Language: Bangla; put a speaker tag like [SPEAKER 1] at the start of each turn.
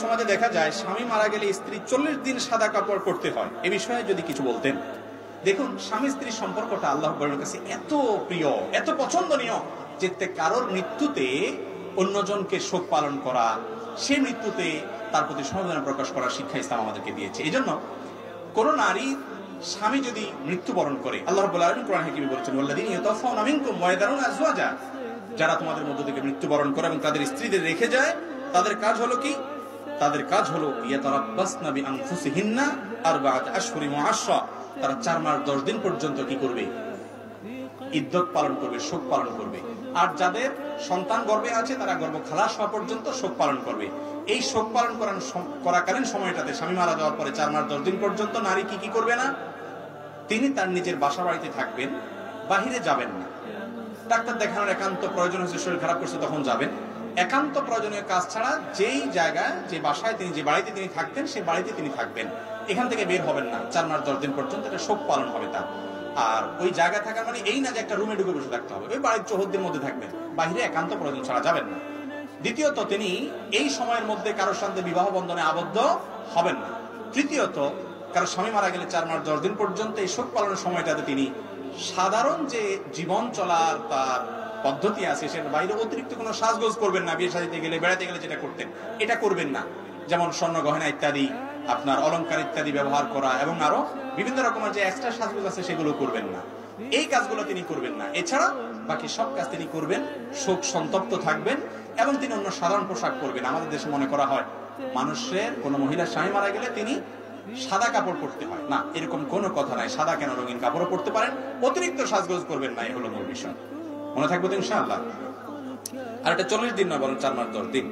[SPEAKER 1] সমাজে দেখা যায় স্বামী মারা গেলে স্ত্রী 40 দিন সাদা কাপড় পরতে হয়। এ বিষয়ে যদি কিছু বলতেন। দেখুন, স্বামী স্ত্রীর সম্পর্কটা আল্লাহ পাকের কাছে এত প্রিয়, এত পছন্দনীয় যে কারোর মৃত্যুতে অন্যজনকে শোক পালন করা, সে মৃত্যুতে তার প্রতি সমবেদনা প্রকাশ করার শিক্ষা ইসলাম আমাদেরকে দিয়েছে। এই জন্য কোন নারীর স্বামী যদি মৃত্যুবরণ করে, আল্লাহ রাব্বুল আলামিন কোরআন হাকিমে বলেছেন, ওয়াল্লাযীনা ইয়াতাওয়াফাউনা মিনকুম ওয়া ইয়াযারুনা আযওয়াজা, যারা তোমাদের মধ্য থেকে মৃত্যুবরণ করে এবং তাদের স্ত্রীদের রেখে যায়, তাদের কাজ হলো কি? তাদের কাজ হলো ইয়াতারাব্বাসনা বিআনফুসিহিন্না আরবাআত আশহুরিন ওয়া আশরা, তারা 4 মাস 10 দিন পর্যন্ত কি করবে? ইদ্দত পালন করবে, শোক পালন করবে। আর যাদের সন্তান গর্ভে আছে তারা গর্ভ খালাস হওয়া পর্যন্ত শোক পালন করবে। এই শোক পালন করাকালীন সময়টাতে স্বামী মারা যাওয়ার পরে 4 মাস 10 দিন পর্যন্ত নারী কি করবে না? তিনি তার নিজের বাসা বাড়িতে থাকবেন, বাহিরে যাবেন না। ডাক্তার দেখানোর একান্ত প্রয়োজন হচ্ছে, শরীর খারাপ করছে, তখন যাবেন। একান্ত প্রয়োজনীয় কাজ ছাড়া যেই জায়গায়, যে বাসায় তিনি, যে বাড়িতে তিনি থাকতেন, সেই বাড়িতে তিনি থাকবেন। এখান থেকে বের হবেন না 4 মাস 10 দিন পর্যন্ত। এটা শোক পালন হবে তার। আর ওই জায়গায় থাকা মানে এই না যে একটা রুমে ঢুকে বসে থাকতে হবে, ওই বাড়ির চৌহদ্দির মধ্যে থাকবেন, বাহিরে একান্ত প্রয়োজন ছাড়া যাবেন না। দ্বিতীয়ত, তিনি এই সময়ের মধ্যে কারোর সাথে বিবাহ বন্ধনে আবদ্ধ হবেন না। তৃতীয়ত, কারো স্বামী মারা গেলে 4 মাস 10 দিন পর্যন্ত এই শোক পালনের সময়টাতে তিনি সাধারণ যে জীবন চলার তার পদ্ধতি আছে সেটা বাইরে অতিরিক্ত কোনো সাজগোজ করবেন না। বিয়ে শাদীতে গেলে, বেড়াতে গেলে যেটা করতেন এটা করবেন না। যেমন স্বর্ণ গহনা ইত্যাদি, আপনার অলংকার ইত্যাদি ব্যবহার করা এবং আরো বিভিন্ন রকমের যে এক্সট্রা সাজগোজ আছে সেগুলো করবেন না। এই কাজগুলো তিনি করবেন না। এছাড়া বাকি সব কাজ তিনি করবেন, শোক সন্তপ্ত থাকবেন এবং তিনি অন্য সাধারণ পোশাক পরবেন। আমাদের দেশে মনে করা হয় মানুষের কোন মহিলার স্বামী মারা গেলে তিনি সাদা কাপড় পরতে হয়। না, এরকম কোনো কথা নাই। সাদা কেন, রঙিন কাপড়ও পরতে পারেন, অতিরিক্ত সাজগোজ করবেন না। এই হলো মূল বিষয়। মনে থাকবে তো ইনশাআল্লাহ। আর এটা 40 দিন নয়, বরং 4 মাস 10 দিন।